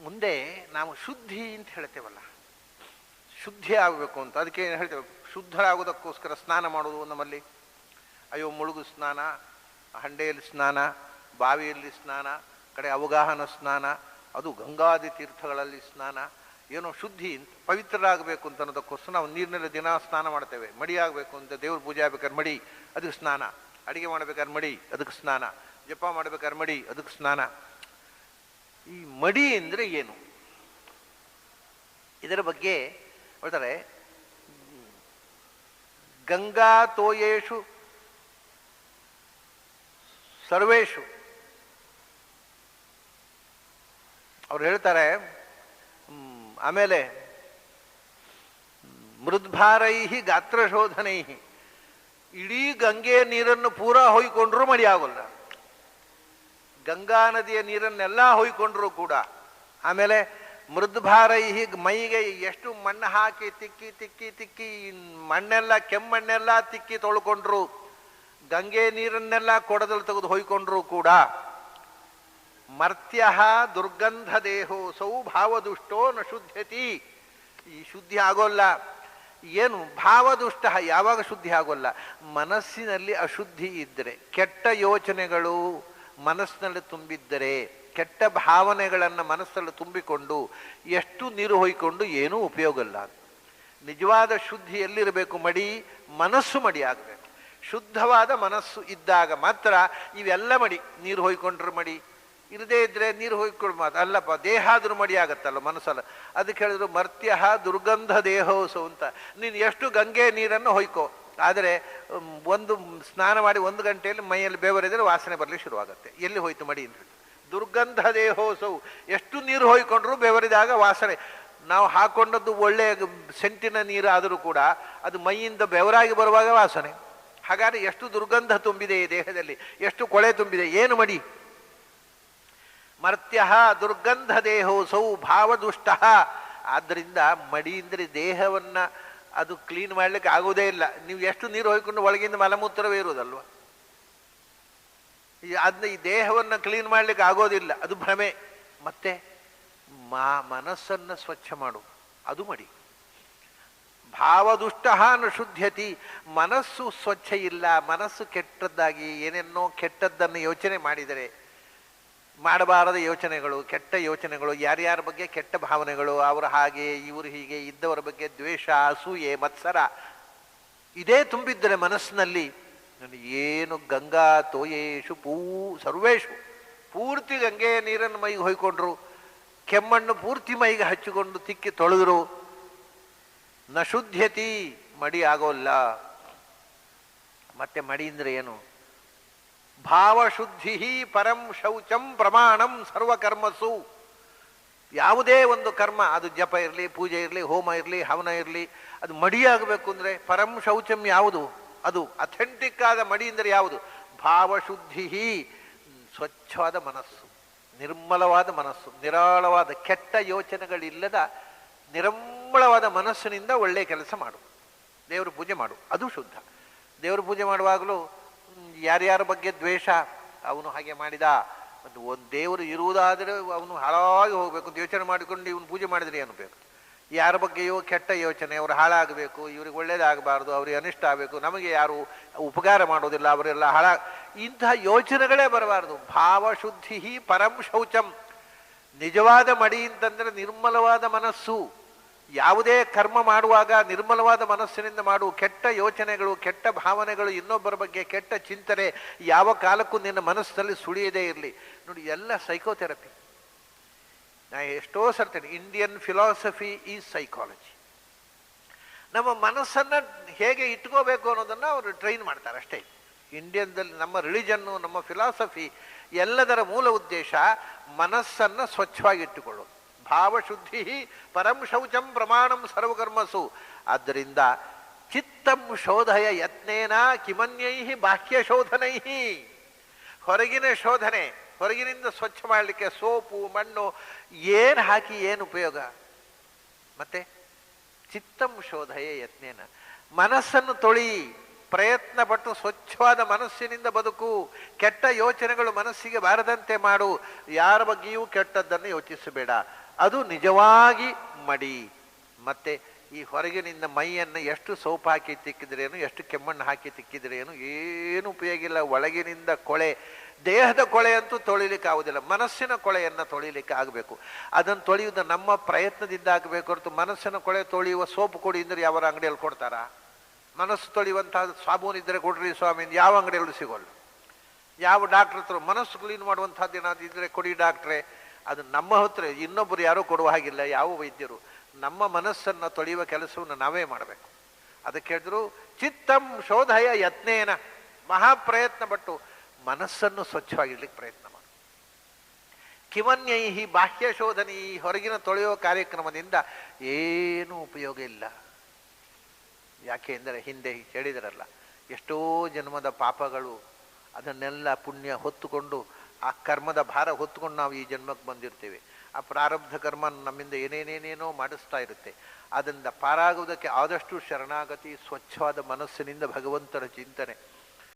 ಮುಂದೆ ನಾವು ಶುದ್ಧಿ ಅಂತ ಹೇಳ್ತೇವಲ್ಲ, ಶುದ್ಧಿ ಆಗಬೇಕು ಅಂತ, ಅದಕ್ಕೆ ಏನು ಹೇಳ್ತೇವೆ, ಶುದ್ಧರಾಗೋದಕ್ಕೋಸ್ಕರ ಸ್ನಾನ ಮಾಡೋದು ನಮ್ಮಲ್ಲಿ. ಅಯ್ಯೋ ಮುಳುಗು ಸ್ನಾನ, ಹಂಡೆಯಲ್ಲಿ ಸ್ನಾನ, ಬಾವಿಯಲ್ಲಿ ಸ್ನಾನ, ಕಡೆ ಅವಗಾಹನ ಸ್ನಾನ, ಅದು ಗಂಗಾದಿ ತೀರ್ಥಗಳಲ್ಲಿ ಸ್ನಾನ, ಏನೋ ಶುದ್ಧಿ ಅಂತ ಪವಿತ್ರರಾಗಬೇಕು ಅಂತ ಅನ್ನೋದಕ್ಕೋಸ್ಕರ ನಾವು ನೀರಿನಲ್ಲಿ ದಿನ ಸ್ನಾನ ಮಾಡ್ತೇವೆ. ಮಡಿ ಆಗಬೇಕು ಅಂತ, ದೇವ್ರ ಪೂಜೆ ಆಗ್ಬೇಕಾದ್ರೆ ಮಡಿ, ಅದಕ್ಕೆ ಸ್ನಾನ, ಅಡಿಗೆ ಮಾಡ್ಬೇಕಾದ್ರೆ ಮಡಿ, ಅದಕ್ಕೆ ಸ್ನಾನ, ಜಪ ಮಾಡ್ಬೇಕಾದ್ರೆ ಮಡಿ, ಅದಕ್ಕೆ ಸ್ನಾನ. ಈ ಮಡಿ ಅಂದರೆ ಏನು? ಇದರ ಬಗ್ಗೆ ಹೇಳ್ತಾರೆ, ಗಂಗಾ ತೋಯೇಶು ಸರ್ವೇಶು. ಅವ್ರು ಹೇಳ್ತಾರೆ, ಆಮೇಲೆ ಮೃದ್ಭಾರೈಹಿ ಗಾತ್ರಶೋಧನೈಹಿ, ಇಡೀ ಗಂಗೆಯ ನೀರನ್ನು ಪೂರಾ ಹೊಯ್ಕೊಂಡ್ರೂ ಮಡಿ ಆಗೋಲ್ಲ. ಗಂಗಾ ನದಿಯ ನೀರನ್ನೆಲ್ಲ ಹೊಯ್ಕೊಂಡ್ರೂ ಕೂಡ. ಆಮೇಲೆ ಮೃದ್ಭಾರೈಹಿ, ಮೈಗೆ ಎಷ್ಟು ಮಣ್ಣು ಹಾಕಿ ತಿಕ್ಕಿ ತಿಕ್ಕಿ ತಿಕ್ಕಿ ಮಣ್ಣೆಲ್ಲ ಕೆಮ್ಮಣ್ಣೆಲ್ಲ ತಿಕ್ಕಿ ತೊಳ್ಕೊಂಡ್ರು, ಗಂಗೆ ನೀರನ್ನೆಲ್ಲ ಕೊಡದಲ್ಲಿ ತೆಗೆದು ಹೊಯ್ಕೊಂಡ್ರು ಕೂಡ ಮರ್ತ್ಯ ದುರ್ಗಂಧ ದೇಹೋಸೌ ಭಾವದುಷ್ಟೋ ನ ಶುದ್ಧತಿ. ಈ ಶುದ್ಧಿ ಆಗೋಲ್ಲ. ಏನು ಭಾವದುಷ್ಟ? ಯಾವಾಗ ಶುದ್ಧಿ ಆಗೋಲ್ಲ? ಮನಸ್ಸಿನಲ್ಲಿ ಅಶುದ್ಧಿ ಇದ್ದರೆ, ಕೆಟ್ಟ ಯೋಚನೆಗಳು ಮನಸ್ಸಿನಲ್ಲಿ ತುಂಬಿದ್ದರೆ, ಕೆಟ್ಟ ಭಾವನೆಗಳನ್ನು ಮನಸ್ಸಲ್ಲಿ ತುಂಬಿಕೊಂಡು ಎಷ್ಟು ನೀರು ಹೊಯ್ಕೊಂಡು ಏನೂ ಉಪಯೋಗ ಇಲ್ಲ. ನಿಜವಾದ ಶುದ್ಧಿ ಎಲ್ಲಿರಬೇಕು? ಮಡಿ, ಮನಸ್ಸು ಮಡಿ ಆಗಬೇಕು. ಶುದ್ಧವಾದ ಮನಸ್ಸು ಇದ್ದಾಗ ಮಾತ್ರ ಇವೆಲ್ಲ ಮಡಿ. ನೀರು ಹೊಯ್ಕೊಂಡ್ರೆ ಮಡಿ, ಇರದೇ ಇದ್ರೆ ನೀರು ಹೊಯ್ಕೊಂಡು ಮಾತ್ರ ಅಲ್ಲಪ್ಪ, ದೇಹ ಆದ್ರೂ ಮಡಿ ಆಗತ್ತಲ್ಲ, ಮನಸ್ಸಲ್ಲ. ಅದಕ್ಕೆ ಹೇಳಿದ್ರು ಮರ್ತ್ಯ ದುರ್ಗಂಧ ದೇಹೋಸು ಅಂತ. ನೀನು ಎಷ್ಟು ಗಂಗೆ ನೀರನ್ನು ಹೊಯ್ಕೋ, ಆದರೆ ಒಂದು ಸ್ನಾನ ಮಾಡಿ 1 ಗಂಟೆಯಲ್ಲಿ ಮೈಯಲ್ಲಿ ಬೆವರಿದ್ರೆ ವಾಸನೆ ಬರಲಿಕ್ಕೆ ಶುರುವಾಗುತ್ತೆ. ಎಲ್ಲಿ ಹೋಯ್ತು ಮಡಿ ಅಂತ. ದುರ್ಗಂಧ ದೇಹೋಸವು, ಎಷ್ಟು ನೀರು ಹೊಯ್ಕೊಂಡ್ರು ಬೆವರಿದಾಗ ವಾಸನೆ. ನಾವು ಹಾಕೊಂಡದ್ದು ಒಳ್ಳೆಯ ಸೆಂಟಿನ ನೀರು ಆದರೂ ಕೂಡ ಅದು ಮೈಯಿಂದ ಬೆವರಾಗಿ ಬರುವಾಗ ವಾಸನೆ. ಹಾಗಾದರೆ ಎಷ್ಟು ದುರ್ಗಂಧ ತುಂಬಿದೆ ಈ ದೇಹದಲ್ಲಿ, ಎಷ್ಟು ಕೊಳೆ ತುಂಬಿದೆ. ಏನು ಮಡಿ? ಮರ್ತ್ಯ ದುರ್ಗಂಧ ದೇಹೋಸೌ ಭಾವದುಷ್ಟ. ಆದ್ದರಿಂದ ಮಡಿ ಅಂದರೆ ದೇಹವನ್ನು ಅದು ಕ್ಲೀನ್ ಮಾಡಲಿಕ್ಕೆ ಆಗೋದೇ ಇಲ್ಲ. ನೀವು ಎಷ್ಟು ನೀರು ಹೊಯ್ಕೊಂಡು ಒಳಗಿಂದ ಮಲಮೂತ್ರವೇ ಇರೋದಲ್ವ, ಅದನ್ನ ಈ ದೇಹವನ್ನು ಕ್ಲೀನ್ ಮಾಡಲಿಕ್ಕೆ ಆಗೋದಿಲ್ಲ, ಅದು ಭ್ರಮೆ. ಮತ್ತೆ ಮನಸ್ಸನ್ನು ಸ್ವಚ್ಛ ಮಾಡು, ಅದು ಮಡಿ. ಭಾವದುಷ್ಟ ನ ಶುದ್ಧತಿ. ಮನಸ್ಸು ಸ್ವಚ್ಛ ಇಲ್ಲ, ಮನಸ್ಸು ಕೆಟ್ಟದ್ದಾಗಿ ಏನೇನೋ ಕೆಟ್ಟದ್ದನ್ನು ಯೋಚನೆ ಮಾಡಿದರೆ, ಮಾಡಬಾರದ ಯೋಚನೆಗಳು, ಕೆಟ್ಟ ಯೋಚನೆಗಳು, ಯಾರ್ಯಾರ ಬಗ್ಗೆ ಕೆಟ್ಟ ಭಾವನೆಗಳು, ಅವರು ಹಾಗೆ ಇವರು ಹೀಗೆ, ಇದ್ದವರ ಬಗ್ಗೆ ದ್ವೇಷ, ಅಸೂಯೆ, ಮತ್ಸರ, ಇದೇ ತುಂಬಿದ್ದರೆ ಮನಸ್ಸಿನಲ್ಲಿ, ಏನು ಗಂಗಾ ತೋಯೇಶು ಸರ್ವೇಶು, ಪೂರ್ತಿ ಗಂಗೆಯ ನೀರನ್ನು ಮೈಗೆ ಹೊಯ್ಕೊಂಡ್ರು, ಕೆಮ್ಮಣ್ಣು ಪೂರ್ತಿ ಮೈಗೆ ಹಚ್ಚಿಕೊಂಡು ತಿಕ್ಕಿ ತೊಳೆದ್ರು, ನ ಶುದ್ಧತಿ, ಮಡಿ ಆಗೋಲ್ಲ. ಮತ್ತೆ ಮಡಿ ಅಂದರೆ ಏನು? ಭಾವಶುದ್ಧಿ ಪರಂ ಶೌಚಂ ಪ್ರಮಾಣಂ ಸರ್ವಕರ್ಮಸು. ಯಾವುದೇ ಒಂದು ಕರ್ಮ, ಅದು ಜಪ ಇರಲಿ, ಪೂಜೆ ಇರಲಿ, ಹೋಮ ಇರಲಿ, ಹವನ ಇರಲಿ, ಅದು ಮಡಿಯಾಗಬೇಕು ಅಂದರೆ ಪರಂ ಶೌಚಂ ಯಾವುದು? ಅದು ಅಥೆಂಟಿಕ್ ಆದ ಮಡಿ ಅಂದರೆ ಯಾವುದು? ಭಾವಶುದ್ಧಿ, ಸ್ವಚ್ಛವಾದ ಮನಸ್ಸು, ನಿರ್ಮಲವಾದ ಮನಸ್ಸು, ನಿರಾಳವಾದ ಕೆಟ್ಟ ಯೋಚನೆಗಳಿಲ್ಲದ ನಿರ್ಮಲವಾದ ಮನಸ್ಸಿನಿಂದ ಒಳ್ಳೆಯ ಕೆಲಸ ಮಾಡು, ದೇವರ ಪೂಜೆ ಮಾಡು, ಅದು ಶುದ್ಧ. ದೇವರ ಪೂಜೆ ಮಾಡುವಾಗಲೂ ಯಾರ್ಯಾರ ಬಗ್ಗೆ ದ್ವೇಷ, ಅವನು ಹಾಗೆ ಮಾಡಿದ, ಒಂದು ದೇವರು ಇರುವುದಾದರೆ ಅವನು ಹಾಳಾಗಿ ಹೋಗಬೇಕು ಅಂತ ಯೋಚನೆ ಮಾಡಿಕೊಂಡು ಇವನು ಪೂಜೆ ಮಾಡಿದರೆ ಏನು ಬೇಕು? ಯಾರ ಬಗ್ಗೆಯೋ ಕೆಟ್ಟ ಯೋಚನೆ, ಅವರು ಹಾಳಾಗಬೇಕು, ಇವ್ರಿಗೆ ಒಳ್ಳೇದಾಗಬಾರ್ದು, ಅವ್ರಿಗೆ ಅನಿಷ್ಟ ಆಗಬೇಕು, ನಮಗೆ ಯಾರು ಉಪಕಾರ ಮಾಡೋದಿಲ್ಲ, ಅವರೆಲ್ಲ ಇಂತಹ ಯೋಚನೆಗಳೇ ಬರಬಾರ್ದು. ಭಾವಶುದ್ಧಿ ಪರಂ ಶೌಚಂ. ನಿಜವಾದ ಮಡಿ ಅಂತಂದರೆ ನಿರ್ಮಲವಾದ ಮನಸ್ಸು. ಯಾವುದೇ ಕರ್ಮ ಮಾಡುವಾಗ ನಿರ್ಮಲವಾದ ಮನಸ್ಸಿನಿಂದ ಮಾಡು. ಕೆಟ್ಟ ಯೋಚನೆಗಳು, ಕೆಟ್ಟ ಭಾವನೆಗಳು, ಇನ್ನೊಬ್ಬರ ಬಗ್ಗೆ ಕೆಟ್ಟ ಚಿಂತನೆ ಯಾವ ಕಾಲಕ್ಕೂ ನಿನ್ನ ಮನಸ್ಸಿನಲ್ಲಿ ಸುಳಿಯದೇ ಇರಲಿ. ನೋಡಿ, ಎಲ್ಲ ಸೈಕೋಥೆರಪಿ. ನಾ ಎಷ್ಟೋ ಸರ್ತೀನಿ, ಇಂಡಿಯನ್ ಫಿಲಾಸಫಿ ಈಸ್ ಸೈಕಾಲಜಿ. ನಮ್ಮ ಮನಸ್ಸನ್ನು ಹೇಗೆ ಇಟ್ಕೋಬೇಕು ಅನ್ನೋದನ್ನು ಅವರು ಟ್ರೈನ್ ಮಾಡ್ತಾರೆ ಅಷ್ಟೇ. ಇಂಡಿಯನ್ದಲ್ಲಿ ನಮ್ಮ ರಿಲಿಜನ್ನು, ನಮ್ಮ ಫಿಲಾಸಫಿ ಎಲ್ಲದರ ಮೂಲ ಉದ್ದೇಶ ಮನಸ್ಸನ್ನು ಸ್ವಚ್ಛವಾಗಿ ಇಟ್ಟುಕೊಳ್ಳೋದು. ಭಾವಶುದ್ಧಿ ಪರಂ ಶೌಚಂ ಪ್ರಮಾಣಂ ಸರ್ವಕರ್ಮಸು. ಆದ್ದರಿಂದ ಚಿತ್ತಂ ಶೋಧಯ ಯತ್ನೇನ ಕಿಮನ್ಯೈ ಬಾಹ್ಯ ಶೋಧನೈ. ಹೊರಗಿನ ಶೋಧನೆ, ಹೊರಗಿನಿಂದ ಸ್ವಚ್ಛ ಮಾಡಲಿಕ್ಕೆ ಸೋಪು, ಮಣ್ಣು ಏನು ಹಾಕಿ ಏನು ಉಪಯೋಗ? ಮತ್ತೆ ಚಿತ್ತಂ ಶೋಧಯ ಯತ್ನೇನ, ಮನಸ್ಸನ್ನು ತೊಳಿ, ಪ್ರಯತ್ನ ಪಟ್ಟು ಸ್ವಚ್ಛವಾದ ಮನಸ್ಸಿನಿಂದ ಬದುಕು. ಕೆಟ್ಟ ಯೋಚನೆಗಳು ಮನಸ್ಸಿಗೆ ಬಾರದಂತೆ ಮಾಡು. ಯಾರ ಬಗ್ಗೆಯೂ ಕೆಟ್ಟದ್ದನ್ನು ಯೋಚಿಸಬೇಡ. ಅದು ನಿಜವಾಗಿ ಮಡಿ. ಮತ್ತೆ ಈ ಹೊರಗಿನಿಂದ ಮೈಯನ್ನು ಎಷ್ಟು ಸೋಪ್ ಹಾಕಿ ತಿಕ್ಕಿದ್ರೇನು, ಎಷ್ಟು ಕೆಮ್ಮಣ್ಣು ಹಾಕಿ ತಿಕ್ಕಿದ್ರೇನು ಏನು ಉಪಯೋಗ ಇಲ್ಲ. ಒಳಗಿನಿಂದ ಕೊಳೆ, ದೇಹದ ಕೊಳೆ ಅಂತೂ ತೊಳಿಲಿಕ್ಕೆ ಆಗುದಿಲ್ಲ, ಮನಸ್ಸಿನ ಕೊಳೆಯನ್ನು ತೊಳಿಲಿಕ್ಕೆ ಆಗಬೇಕು. ಅದನ್ನು ತೊಳೆಯುವುದು ನಮ್ಮ ಪ್ರಯತ್ನದಿಂದ ಆಗಬೇಕು ಹೊರತು ಮನಸ್ಸಿನ ಕೊಳೆ ತೊಳೆಯುವ ಸೋಪು ಕೊಡಿ ಅಂದರೆ ಯಾವ ಅಂಗಡಿಯಲ್ಲಿ ಕೊಡ್ತಾರಾ? ಮನಸ್ಸು ತೊಳೆಯುವಂತಹ ಸಾಬೂನು ಇದ್ದರೆ ಕೊಡ್ರಿ ಸ್ವಾಮಿ, ಯಾವ ಅಂಗಡಿಯಲ್ಲೂ ಸಿಗೋಲ್ಲ. ಯಾವ ಡಾಕ್ಟ್ರ್ ಹತ್ರ ಮನಸ್ಸು ಕ್ಲೀನ್ ಮಾಡುವಂಥದ್ದು ಏನಾದ್ರು ಇದ್ದರೆ ಕೊಡಿ ಡಾಕ್ಟ್ರೇ. ಅದು ನಮ್ಮ ಹತ್ರ ಇನ್ನೊಬ್ಬರು ಯಾರೂ ಕೊಡುವ ಹಾಗಿಲ್ಲ, ಯಾವ ವೈದ್ಯರು. ನಮ್ಮ ಮನಸ್ಸನ್ನು ತೊಳೆಯುವ ಕೆಲಸವನ್ನು ನಾವೇ ಮಾಡಬೇಕು. ಅದಕ್ಕೆ ಹೇಳಿದ್ರು ಚಿತ್ತಂ ಶೋಧಯ ಯತ್ನೇನ, ಮಹಾಪ್ರಯತ್ನ ಪಟ್ಟು ಮನಸ್ಸನ್ನು ಸ್ವಚ್ಛವಾಗಿರ್ಲಿಕ್ಕೆ ಪ್ರಯತ್ನ ಮಾಡಿ. ಕಿಮನ್ಯೈಹಿ ಬಾಹ್ಯ ಶೋಧನೆ, ಈ ಹೊರಗಿನ ತೊಳೆಯುವ ಕಾರ್ಯಕ್ರಮದಿಂದ ಏನೂ ಉಪಯೋಗ ಇಲ್ಲ. ಯಾಕೆ ಅಂದರೆ ಹಿಂದೆ ಹೇಳಿದರಲ್ಲ, ಎಷ್ಟೋ ಜನ್ಮದ ಪಾಪಗಳು ಅದನ್ನೆಲ್ಲ ಪುಣ್ಯ ಹೊತ್ತುಕೊಂಡು, ಆ ಕರ್ಮದ ಭಾರ ಹೊತ್ತುಕೊಂಡು ನಾವು ಈ ಜನ್ಮಕ್ಕೆ ಬಂದಿರ್ತೀವಿ. ಆ ಪ್ರಾರಬ್ಧ ಕರ್ಮ ನಮ್ಮಿಂದ ಏನೇನೇನೇನೋ ಮಾಡಿಸ್ತಾ ಇರುತ್ತೆ. ಅದರಿಂದ ಪಾರಾಗುವುದಕ್ಕೆ ಆದಷ್ಟು ಶರಣಾಗತಿ, ಸ್ವಚ್ಛವಾದ ಮನಸ್ಸಿನಿಂದ ಭಗವಂತನ ಚಿಂತನೆ,